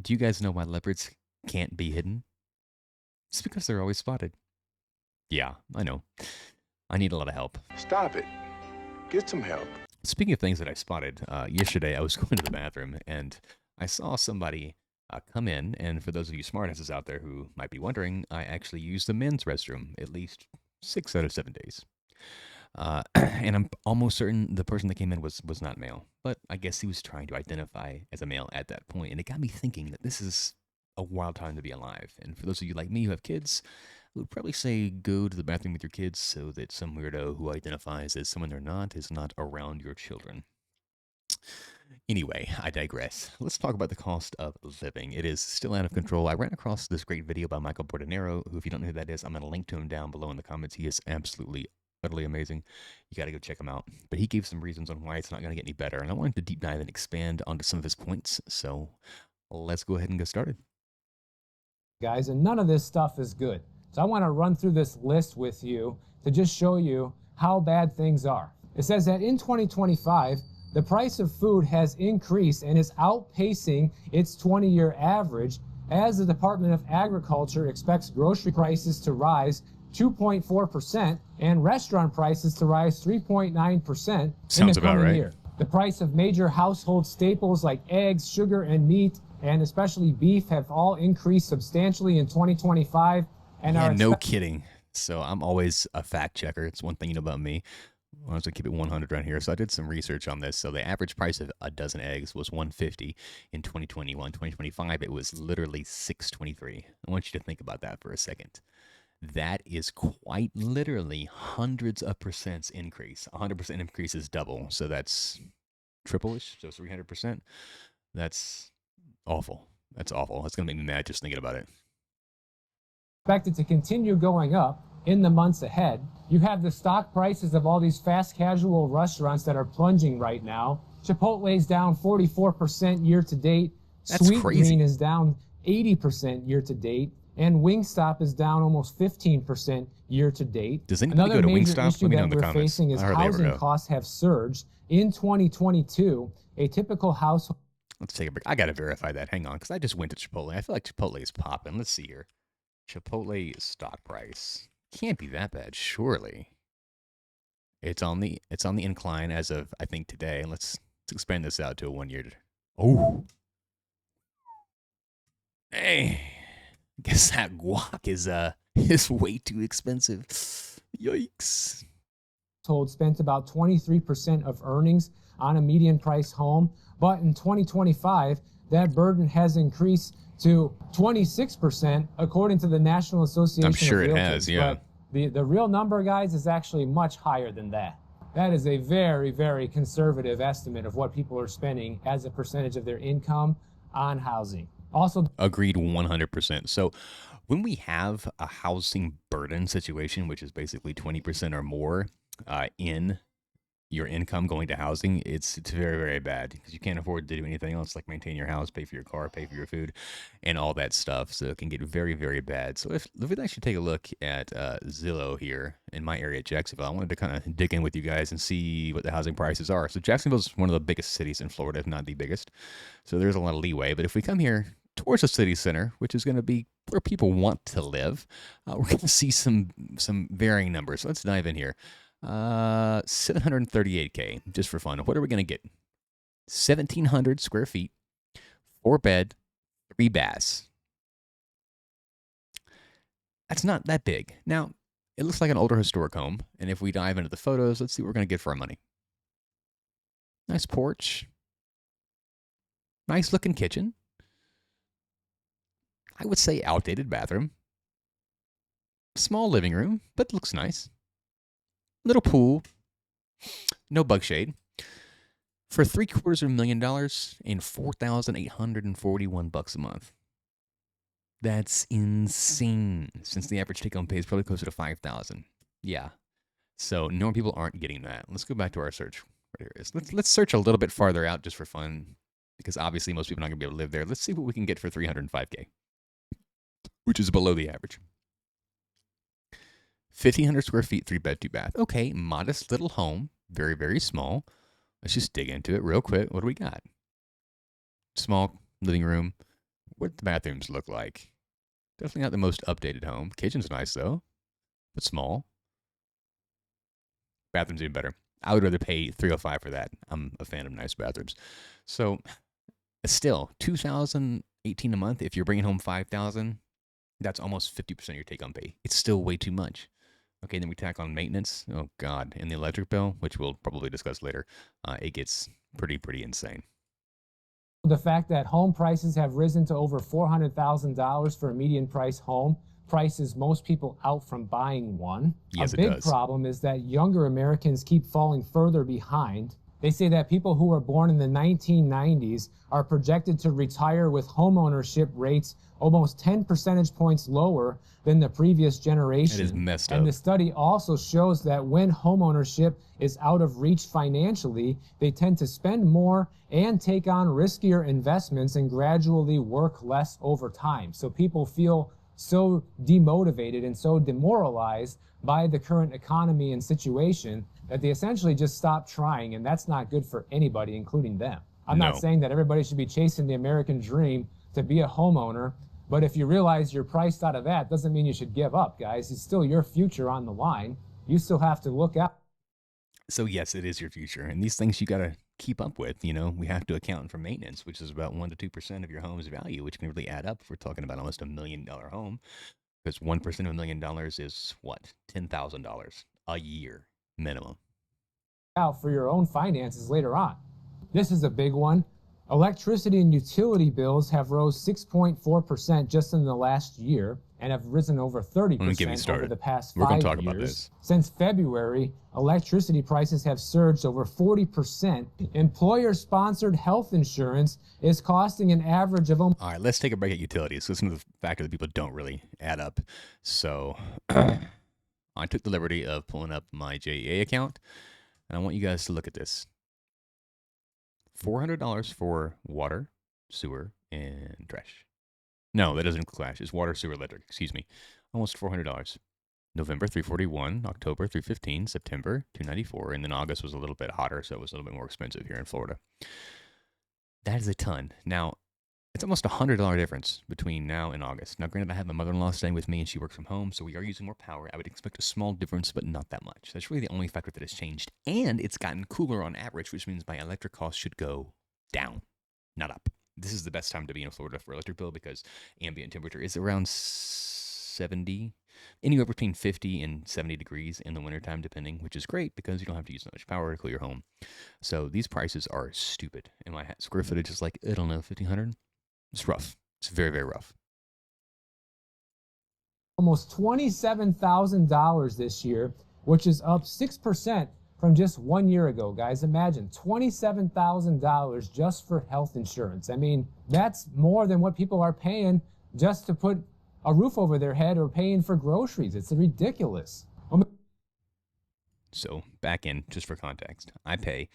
Do you guys know why leopards can't be hidden? It's because they're always spotted. Yeah, I know. I need a lot of help. Stop it. Get some help. Speaking of things that I spotted, yesterday I was going to the bathroom and I saw somebody come in. And for those of you smartasses out there who might be wondering, I actually used the men's restroom at least 6 out of 7 days. And I'm almost certain the person that came in was not male, but I guess he was trying to identify as a male at that point, and it got me thinking that this is a wild time to be alive. And for those of you like me who have kids, I would probably say go to the bathroom with your kids so that some weirdo who identifies as someone they're not is not around your children. Anyway, I digress. Let's talk about the cost of living. It is still out of control. I ran across this great video by Michael Bordenero, who, if you don't know who that is, I'm going to link to him down below in the comments. He is absolutely, utterly amazing. You got to go check him out. But he gave some reasons on why it's not going to get any better, and I wanted to deep dive and expand onto some of his points. So let's go ahead and get started. Guys, and none of this stuff is good. So I want to run through this list with you to just show you how bad things are. It says that in 2025, the price of food has increased and is outpacing its 20-year average as the Department of Agriculture expects grocery prices to rise 2.4% and restaurant prices to rise 3.9% in the coming year. The price of major household staples like eggs, sugar, and meat, and especially beef, have all increased substantially in 2025. And yeah, no kidding. So I'm always a fact checker. It's one thing you know about me. I was going to keep it 100 right here. So I did some research on this. So the average price of a dozen eggs was 150 in 2021. 2025, it was literally 623. I want you to think about that for a second. That is quite literally hundreds of percents increase. 100% increase is double. So that's triple-ish. So 300%. That's awful. That's awful. That's going to make me mad just thinking about it. Expected to continue going up in the months ahead. You have the stock prices of all these fast casual restaurants that are plunging right now. Chipotle's down 44% year to date. That's Sweet crazy. Green is down 80% year to date. And Wingstop is down almost 15% year to date. Does anybody go to Wingstop? Let me know in the comments. Facing is housing costs have surged. In 2022, a typical household... Let's take a break. I got to verify that. Hang on, because I just went to Chipotle. I feel like Chipotle is popping. Let's see here. Chipotle stock price can't be that bad, surely. It's on the incline as of I think today. Let's expand this out to a 1 year. Oh, hey, guess that guac is way too expensive. Yikes. Household spent about 23% of earnings on a median price home, but in 2025, that burden has increased to 26%, according to the National Association of Realtors. I'm sure it has, yeah. But the real number, guys, is actually much higher than that. That is a very, very conservative estimate of what people are spending as a percentage of their income on housing. Also, agreed 100%. So when we have a housing burden situation, which is basically 20% or more in your income going to housing, it's very, very bad because you can't afford to do anything else like maintain your house, pay for your car, pay for your food, and all that stuff. So it can get very, very bad. So if we actually take a look at Zillow here in my area, Jacksonville, I wanted to kind of dig in with you guys and see what the housing prices are. So Jacksonville is one of the biggest cities in Florida, if not the biggest. So there's a lot of leeway. But if we come here towards the city center, which is going to be where people want to live, we're going to see some varying numbers. So let's dive in here. 738K, just for fun. What are we going to get? 1,700 square feet, 4 bed, 3 baths. That's not that big. Now, it looks like an older historic home, and if we dive into the photos, let's see what we're going to get for our money. Nice porch. Nice looking kitchen. I would say outdated bathroom. Small living room, but looks nice. Little pool, no bug shade, for $750,000 and $4,841 a month. That's insane. Since the average take-home pay is probably closer to $5,000. Yeah. So normal people aren't getting that. Let's go back to our search. Right here it is. Let's search a little bit farther out just for fun, because obviously most people are not going to be able to live there. Let's see what we can get for $305K, which is below the average. 1,500 square feet, 3 bed, 2 bath. Okay, modest little home, very, very small. Let's just dig into it real quick. What do we got? Small living room what the bathrooms look like. Definitely not the most updated home. Kitchen's nice though, but small. Bathrooms even better. I would rather pay $305 for that. I'm a fan of nice bathrooms. So still, $2,018 a month. If you're bringing home $5,000, that's almost 50% of your take-home pay. It's still way too much. Okay, then we tack on maintenance. Oh God, and the electric bill, which we'll probably discuss later. It gets pretty insane. The fact that home prices have risen to over $400,000 for a median price home prices most people out from buying one. Yes, a big it does. problem is that younger Americans keep falling further behind. They say that people who were born in the 1990s are projected to retire with homeownership rates almost 10 percentage points lower than the previous generation. It is messed up. And the study also shows that when homeownership is out of reach financially, they tend to spend more and take on riskier investments and gradually work less over time. So people feel so demotivated and so demoralized by the current economy and situation that they essentially just stop trying, and that's not good for anybody, including them. I'm not saying that everybody should be chasing the American dream to be a homeowner, but if you realize you're priced out of that, doesn't mean you should give up, guys. It's still your future on the line. You still have to look out. So yes, it is your future, and these things you got to keep up with. You know, we have to account for maintenance, which is about 1 to 2% of your home's value, which can really add up if we're talking about almost $1 million home. Because 1% of $1 million is what? $10,000 a year minimum. Out for your own finances later on. This is a big one. Electricity and utility bills have rose 6.4% just in the last year and have risen over 30% over the past 5 years. We're going to talk about this. Since February, electricity prices have surged over 40%. Employer-sponsored health insurance is costing an average of... All right, let's take a break at utilities. So some of the factors that people don't really add up. So I took the liberty of pulling up my JEA account, and I want you guys to look at this. $400 for water, sewer, and trash. No, that doesn't clash. It's water, sewer, electric. Excuse me. Almost $400. November, $341. October, $315. September, $294. And then August was a little bit hotter, so it was a little bit more expensive here in Florida. That is a ton. Now, it's almost $100 difference between now and August. Now, granted, I have my mother-in-law staying with me, and she works from home, so we are using more power. I would expect a small difference, but not that much. That's really the only factor that has changed. And it's gotten cooler on average, which means my electric costs should go down, not up. This is the best time to be in Florida for electric bill because ambient temperature is around 70, anywhere between 50 and 70 degrees in the wintertime, depending, which is great because you don't have to use that much power to cool your home. So these prices are stupid. And my square footage is like, I don't know, 1,500. It's rough. It's very rough. Almost $27,000 this year, which is up 6% from just 1 year ago, guys. Imagine $27,000 just for health insurance. I mean, that's more than what people are paying just to put a roof over their head or paying for groceries. It's ridiculous. So back in, just for context, I pay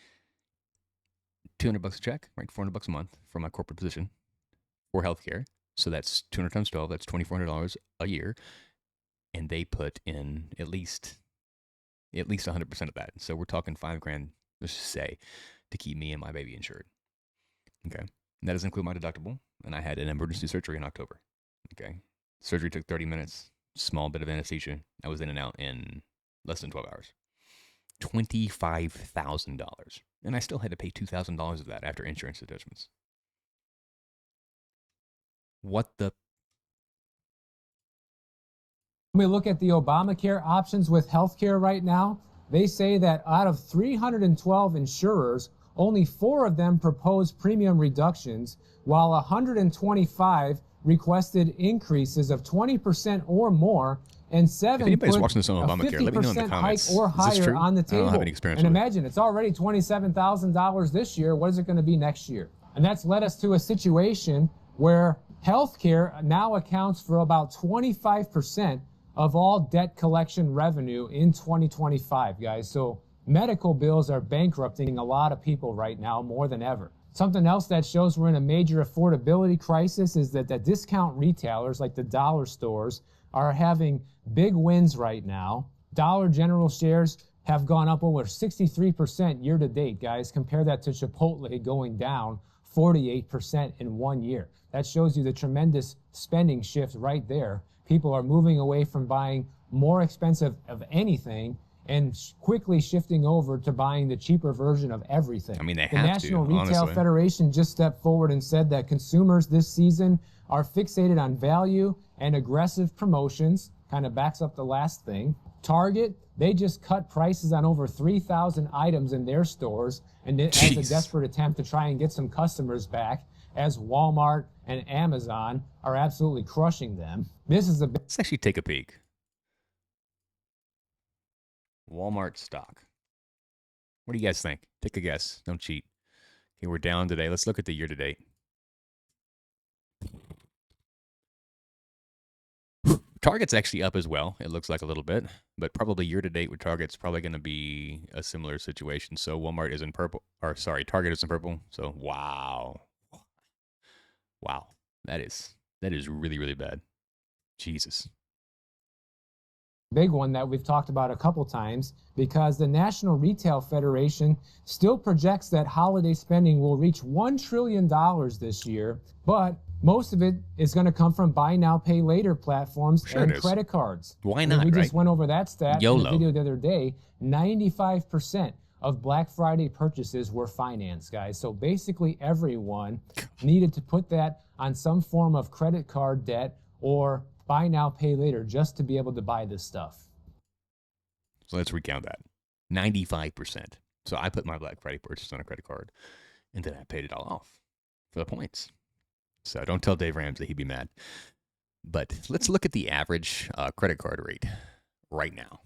$200 a check, right? $400 a month for my corporate position for healthcare. So that's 200 times 12. That's $2,400 a year, and they put in at least 100% of that. So we're talking $5,000, let's just say, to keep me and my baby insured. Okay, and that doesn't include my deductible. And I had an emergency surgery in October. Okay, surgery took 30 minutes. Small bit of anesthesia. I was in and out in less than 12 hours. $25,000, and I still had to pay $2,000 of that after insurance adjustments. What the? When we look at the Obamacare options with healthcare right now, they say that out of 312 insurers, only 4 of them proposed premium reductions, while 125 requested increases of 20% or more, and 7 if anybody's put watching this on Obamacare, let me know in the 50% comments. hike or higher on the table. I don't have any experience and with it. imagine, it's already $27,000 this year. What is it going to be next year? And that's led us to a situation where healthcare now accounts for about 25% of all debt collection revenue in 2025, guys. So medical bills are bankrupting a lot of people right now more than ever. Something else that shows we're in a major affordability crisis is that the discount retailers like the dollar stores are having big wins right now. Dollar General shares have gone up over 63% year to date, guys. Compare that to Chipotle going down 48% in 1 year. That shows you the tremendous spending shift right there. People are moving away from buying more expensive of anything and quickly shifting over to buying the cheaper version of everything. I mean, they the have National to, Retail honestly. Federation just stepped forward and said that consumers this season are fixated on value and aggressive promotions. Kind of backs up the last thing. Target, they just cut prices on over 3,000 items in their stores, and as a Jeez. desperate attempt to try and get some customers back, as Walmart and Amazon are absolutely crushing them. This is a Let's actually take a peek. Walmart stock. What do you guys think? Take a guess. Don't cheat. Okay, we're down today. Let's look at the year to date. Target's actually up as well. It looks like a little bit, but probably year to date with Target's probably going to be a similar situation. So Walmart is in purple, or sorry, Target is in purple. So wow, that is really, really bad. Jesus. big one that we've talked about a couple times, because the National Retail Federation still projects that holiday spending will reach $1 trillion this year, but most of it is going to come from buy now, pay later platforms and credit cards. Why I mean, not, we right? just went over that stat YOLO. in the video the other day. 95% of Black Friday purchases were financed, guys. So basically everyone needed to put that on some form of credit card debt or buy now, pay later just to be able to buy this stuff. So let's recount that. 95%. So I put my Black Friday purchase on a credit card, and then I paid it all off for the points. So don't tell Dave Ramsey, he'd be mad. But let's look at the average credit card rate right now.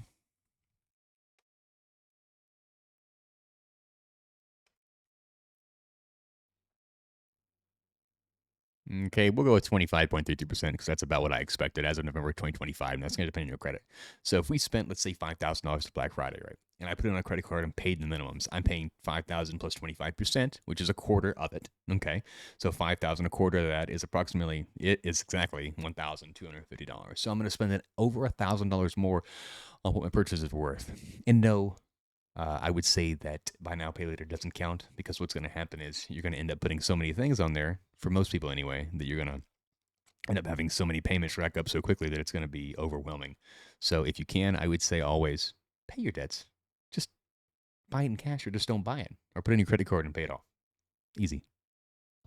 Okay, we'll go with 25.32% because that's about what I expected as of November 2025, and that's going to depend on your credit. So if we spent, let's say, $5,000 to Black Friday, right, and I put it on a credit card and paid the minimums, I'm paying $5,000 plus 25%, which is a quarter of it. Okay, so $5,000, a quarter of that is approximately, it is exactly $1,250. So I'm going to spend over $1,000 more on what my purchase is worth. And no, I would say that buy now, pay later doesn't count, because what's going to happen is you're going to end up putting so many things on there, for most people anyway, that you're going to end up having so many payments rack up so quickly that it's going to be overwhelming. So if you can, I would say always pay your debts. Just buy it in cash, or just don't buy it, or put in your credit card and pay it off. Easy.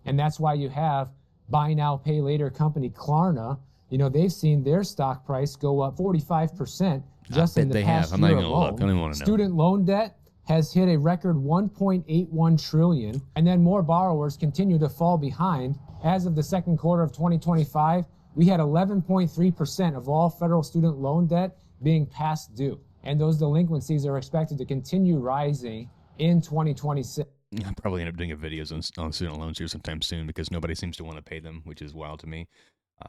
And that's why you have buy now, pay later company Klarna. You know, they've seen their stock price go up 45% just in the past I'm not year even gonna look. alone. I don't even want to know. Student loan debt has hit a record 1.81 trillion, and then more borrowers continue to fall behind. As of the second quarter of 2025, we had 11.3% of all federal student loan debt being past due, and those delinquencies are expected to continue rising in 2026. I'll probably end up doing a videos on student loans here sometime soon, because nobody seems to want to pay them, which is wild to me.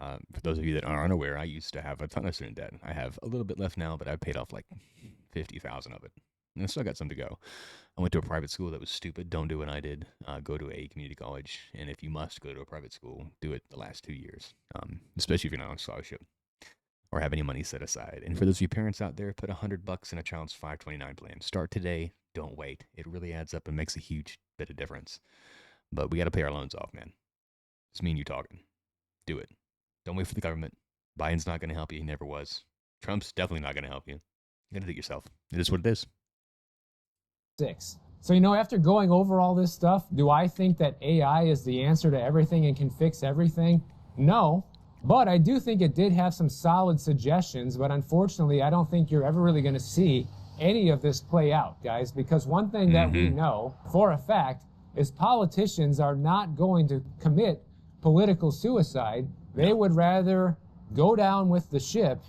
For those of you that are unaware, I used to have a ton of student debt. I have a little bit left now, but I paid off like 50,000 of it, and I still got some to go. I went to a private school that was stupid. Don't do what I did. Go to a community college, and if you must go to a private school, do it the last 2 years, especially if you're not on scholarship or have any money set aside. And for those of you parents out there, put $100 in a child's 529 plan. Start today. Don't wait. It really adds up and makes a huge bit of difference. But we got to pay our loans off, man. It's me and you talking. Do it. Don't wait for the government. Biden's not going to help you. He never was. Trump's definitely not going to help you. You got to do it yourself. It is what it is. So, you know, after going over all this stuff, do I think that AI is the answer to everything and can fix everything? No. But I do think it did have some solid suggestions, but unfortunately, I don't think you're ever really going to see any of this play out, guys, because one thing that we know for a fact is politicians are not going to commit political suicide. They would rather go down with the ship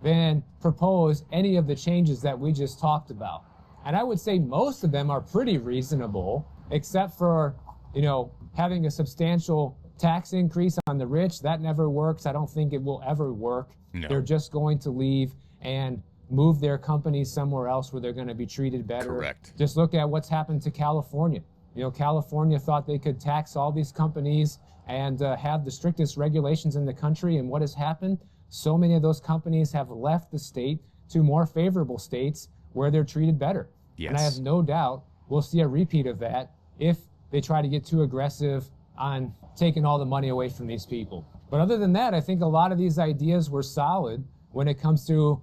than propose any of the changes that we just talked about. And I would say most of them are pretty reasonable, except for, you know, having a substantial tax increase on the rich. That never works. I don't think it will ever work. No. They're just going to leave and move their companies somewhere else where they're going to be treated better. Correct. Just look at what's happened to California. You know, California thought they could tax all these companies and have the strictest regulations in the country. And what has happened? So many of those companies have left the state to more favorable states where they're treated better. Yes. And I have no doubt we'll see a repeat of that if they try to get too aggressive on taking all the money away from these people. But other than that, I think a lot of these ideas were solid when it comes to,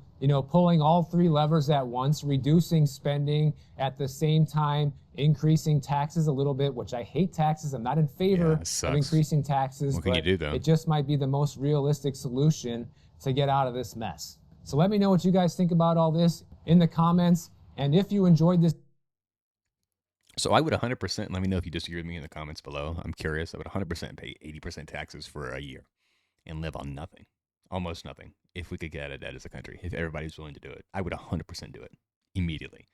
pulling all three levers at once, reducing spending at the same time, increasing taxes a little bit, which I hate taxes. I'm not in favor of increasing taxes, what can you do, though? It just might be the most realistic solution to get out of this mess. So let me know what you guys think about all this in the comments. And if you enjoyed this. So I would 100%, let me know if you disagree with me in the comments below. I'm curious. I would 100% pay 80% taxes for a year and live on nothing, almost nothing, if we could get out of debt as a country, if everybody's willing to do it. I would 100% do it immediately.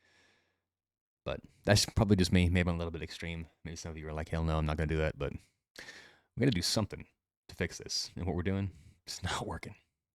But that's probably just me. Maybe I'm a little bit extreme. Maybe some of you are like, hell no, I'm not going to do that. But we're going to do something to fix this. And what we're doing, it's not working.